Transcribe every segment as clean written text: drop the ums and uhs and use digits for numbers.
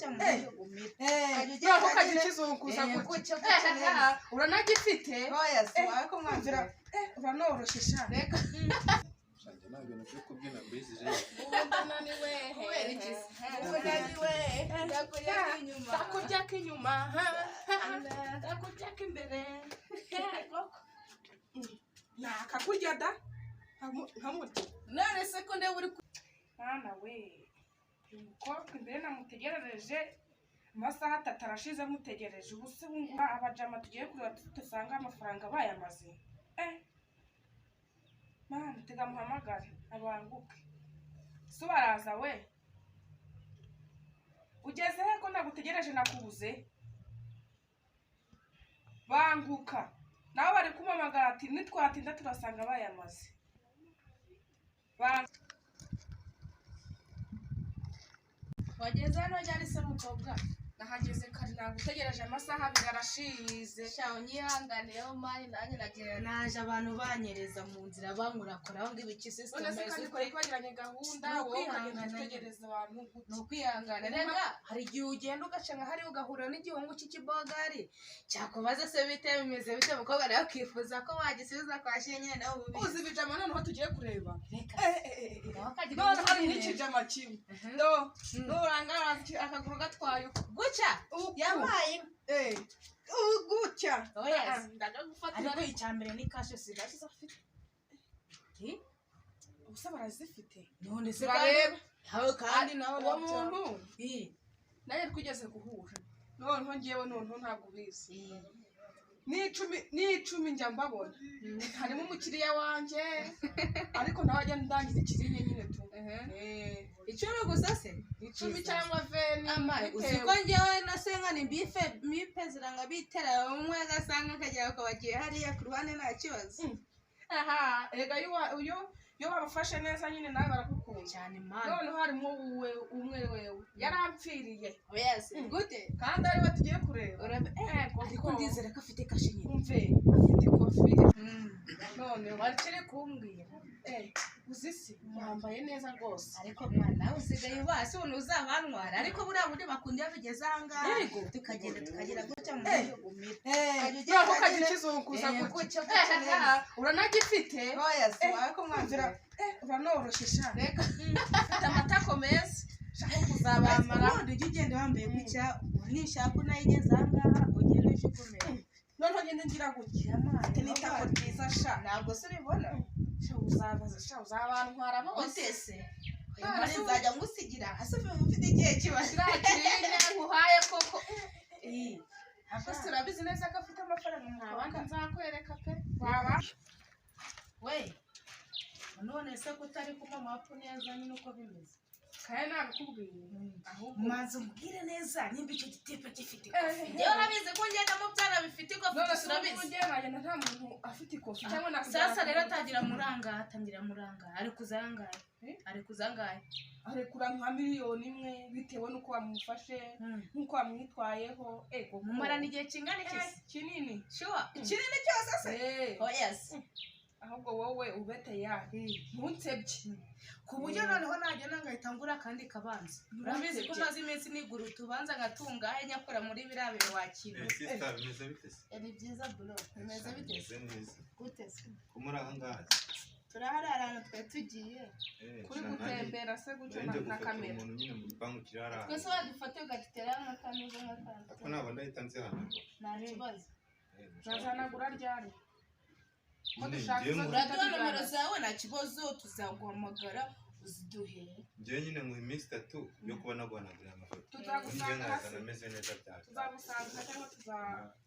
gutya mu buryo bumira ntabwo ukajya ukizunguza gutya uranagifite oya se ariko mwanzira uranoroshye sha reka nta bintu byo kubyina mbizije unaniwe ndakurya k'inyuma ndakurya k'imbere nakakurya da nkamurya none se ko ndeba uri mwana we uyu mukobwa imbere namutegerereje amasaha 3 arashize mutegereje ubu se abajama tugiye kureba dusanga amafaranga bayamaze mana tega muhamagare abanguke so baraza we ugeze he ko nagutegereje nakubuze banguka nawe bari kumamagara ati nitwatinda turasanga bayamaze wageze hano ryari se mukobwa nahageze kare nagutegereje amasaha 2 arashize shaho nyihanganireho mari nanjye nagira naje abantu banyereza mu nzira bankurakora aho ngibiki system kandi ko twagiranye gahunda wowe utegereza abantu no kwihangana rega hari igihe ugenda ugacenga hari ugahura n'igihungu cy'ikibogari cyakubaza se bite bimeze bite mukobwa nawe kifuza ko wagisubiza kwa shenye nawe uzi bijama noneho tugiye kureba none hari n'ikijama kimwe urangara akaguru gatwaye guca yabaye gutya ariko icyambere ni kashe sigaje afite ubusa barazifite none se bareba kandi nawe uwo muntu naye twigeze guhura noneho ngewe noneho ntabwo ubizi n'icumi njya mbabona harimo umukiriya wanjye ariko nawe ajya ndangiza ikizine nyine tu icumi gusa se 10 cyangwa 20 uzi ko njyewe nasenga ni mipe ziranga bitera umwe agasanga akajya kubagiye hariya ku ruhande nta kibazo ega yo babafashe neza nyine nawe barakukunda cyane man noneho harimo umwe wewe yarampfiriye gute kandi ariwe tugiye kureba ariko ndizera ko afite kashe nyine umve afite kofi none wakire kumbwira uzisi yambaye neza rwose ariko mwana usigaye ubase ubona uzabantwara ariko buriya muri bakundira bigeze ahangaha tukagera gutya mu buryo bumira ukajya ukizunguza gutya uranagifite oya se ariko mwanzira uranoroshye sha reka ufite amatako meza shaka kuzabamara ujye ugenda wambaye gutya nishaka unayigeze ahangaha ugende ushikomera noneho ngende ngira gutya ate n'itako ryiza sha ntabwo se uribona uzabantwara bose se mari nzajya ngusigira hasi ufite igihe kibashira kirine nguhaye koko ntabwo se urabizi neza ko afite amafaranga nk'abandi nzakwereka pe waba we none se kutari kuma mapu neza nyine uko bimeze kaya nabikubwiye ahubwo manzi umbwire neza nimba icyo gitipe gifite kofi njyewe nabizi ko ngendamo byara bifite ikofi turabizi ugenda nta muntu afite ikofi cyangwa sasa rero atangira muranga ari kuzangaye arekura nka 1,000,000 bitewe nuko wamufashe nuko wamwitwayeho mumara n'igihe kingana iki kinini sure kinini cyose se yes ahubwo wowe ubeteye ntunsebye ku buryo noneho najya ngahita ngura kandi kabanza urabizi ko maze iminsi nigura utubanza ngatungahe nyakora muri birabire wakira sister bimeze bite se ni byiza bro bimeze bite gute se kumura ahangaha turahararana twe tugiye kuri gutembera se gutyo na kamera umuntu nyine mu gipangu kirara twese wadufate ugatitera nk'akameze nk'akandi ako nabo ndahita nzihana nta kibazo zazanagura ryari uraduha nomero zawe nta kibazo tuzaguhamagara uziduhe njyewe nyine mu minsi 3 yo kuba naguhanagurira amafoto tuzagusanga hasi ameze neza cyane tuzagusanga cyangwa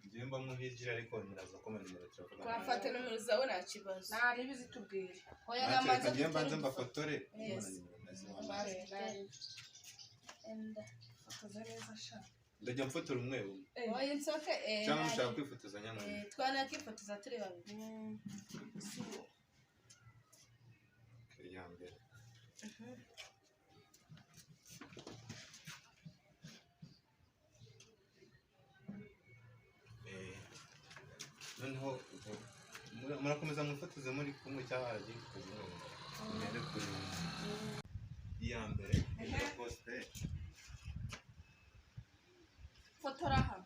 njyewe mba muhigira ariko muraza ko nimero turavuga twafata nomero zawe nta kibazo nari bizitubwire oya namaze njyewe mbanze mbafotore ndajya mfotora umwe oya nsoke cyangwa mushaka kwifotozanya namwe twanakifotoza turi babiri ya mbere noneho murakomeza mwifotoze muri kumwe cyangwa haragiye mwere kuri iya mbere ya poste fotora hano.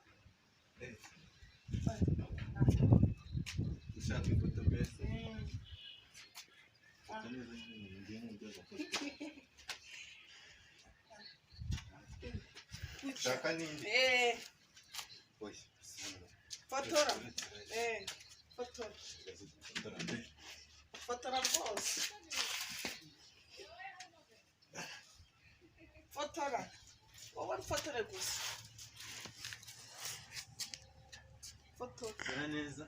ushaka ifoto mbese ushaka n'indi fotora fotora rwose fotora wowe fotore gusa fotora neza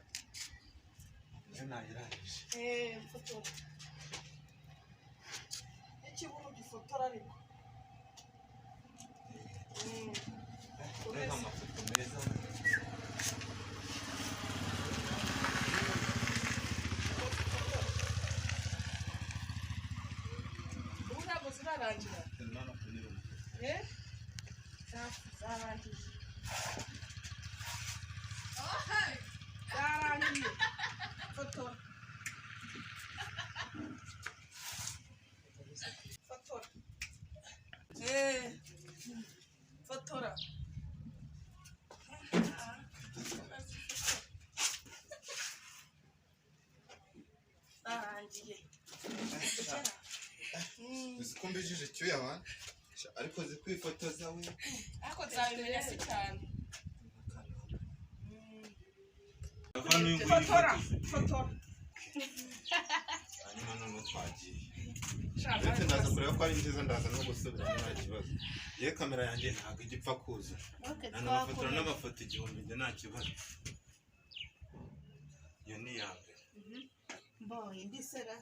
niyo nayirangije fotora ikibuno gifotora ariko ureka amafoto meza ubu ntabwo zirarangira zarangiye zarangiye fotora fotora fotora zarangiye uzi ko mbijije icyuya wa ariko zi kwifotoza we ariko zabimenya si cyane fotora fotora hanyuma noneho twagiye ndetse ndaza kureba ko ari nziza ndaza no gusubiramo nta kibazo yewe kamera yanjye ntabwo ijya ipfa kuza nanabafotora n'amafoto igihumbi njye nta kibazo iyo ni iya mbere mboye ndisera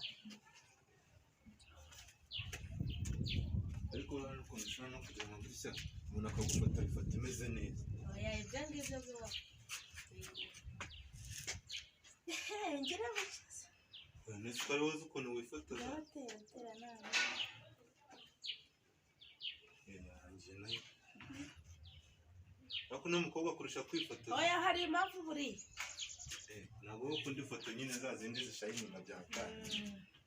ariko urabona ukuntu ushobora no kugira ngo gutya umuntu akagufotora ifoto imeze neza oya ibyo ngibyo biba ngira mukiza nese ko ari wowe uzi ukuntu wifotoza tera nawe yarangiye nayo ariko uno mukobwa kurusha kwifotoza oya hari impamvu buriya ntabwo wowe ukunda ifoto nyine za zindi zishaye inyuma bya kane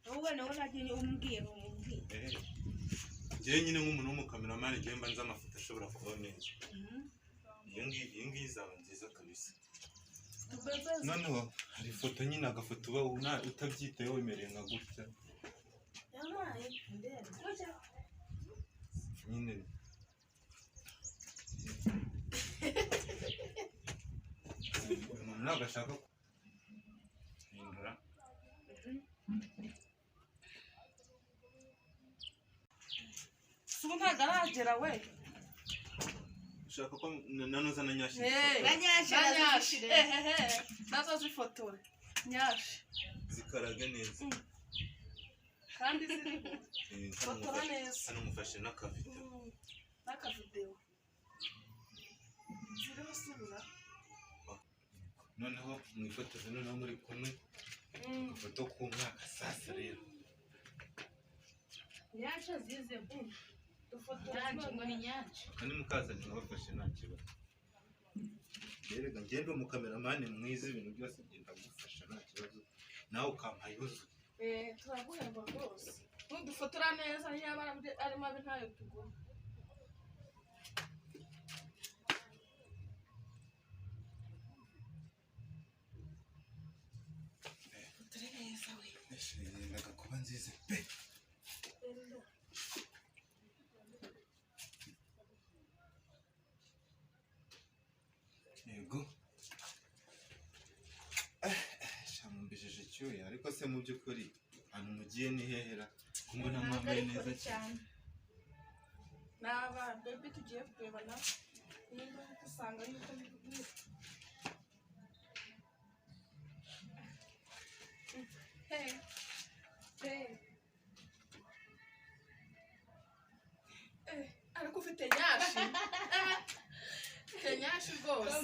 wowe nawe nagiye umbwiye njyewe nyine nk'umuntu w'umukameramani njyewe mba nzi amafoto ashobora kuba neza iyi ngiyi izaba nziza kabisa noneho hari ifoto nyine agafoto uba utabyitayeho wemereye nka gutya nyine umuntu ntabwo ashaka guhindura ubu ntabwo aragera we ushaka ko nanoza na nyashi nazo zifotore nyashi zikarage neza kandi fotora neza hano mufashe n'akavidewo ziriho sura noneho mwifotoze noneho muri kumwe ifoto ku mwaka sasa rero nyansha zize ngo ni nyansha kandi mukazanye nabafashe nta kibazo rero ngende umukameramani mwiza ibintu byose ngenda gufasha nta kibazo nawe ukampa yuzuye turaguhemba rwose nudufotora neza niba ari mabi ntayo tugura turi neza we yendaga kuba nziza pe yego shamumbishije icyuya ariko se mu by'ukuri ahantu mugiye ni hehera ko mbona mwambaye neza cyane naba baby tugiye kurebana niba dusanga yuko ariko ufite nyashi ufite nyashi rwose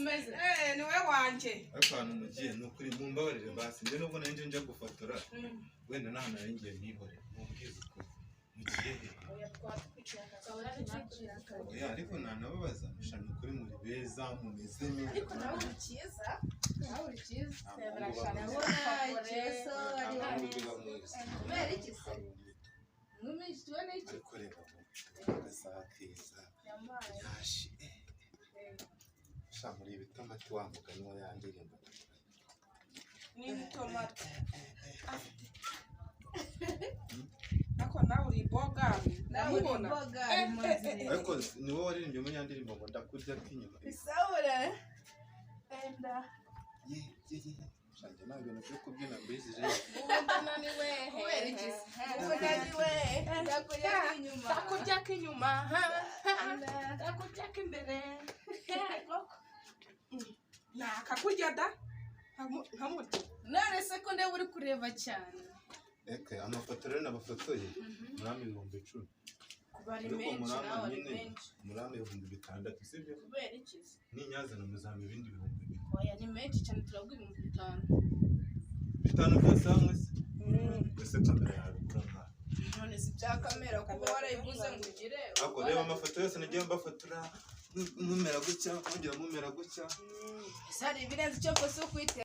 ni we wanjye ariko ahantu mugiye ni ukuri mumbabarire basi njye nubwo nanjye njya gufotora wenda nta hantu nari ngiye ntihore mubwize ukuri mugiye he oya ariko ntanababaza mushana ukuri muri beza mumeze neza ariko nawe uri cyiza ariko reba agasaha keza yashi sha muri ibitomati wa mugani wa yandirimbo ni ibitomati ako nawe uri bogari ndamubona ariko ni wowe waririmbye muri yandirimbo ngo ndakurya k'inyuma isabure enda shanjye nta bintu byo kubyina mbizije ubunaniwe kubera iki ubunaniwe ndakurya k'inyuma ndakurya k'imbere nakakurya da nkamurya none se ko ndeba uri kureba cyane eke amafoto rero nabafotoye murama 10,000 kubari menshi nawe ari menshi murama 6,000 sibyo kubera iki n'inyazana muzama ibindi 2,000 oya ni menshi cyane turabwira 5,000 bitanu byose hamwe se ese kamera yawe kurama none si bya kamera kuba warayibuze ngo ugire ako reba amafoto yose nagiye mbafotora mumera gutya kongera mumera gutya ese hari ibirenze icyo kose kwite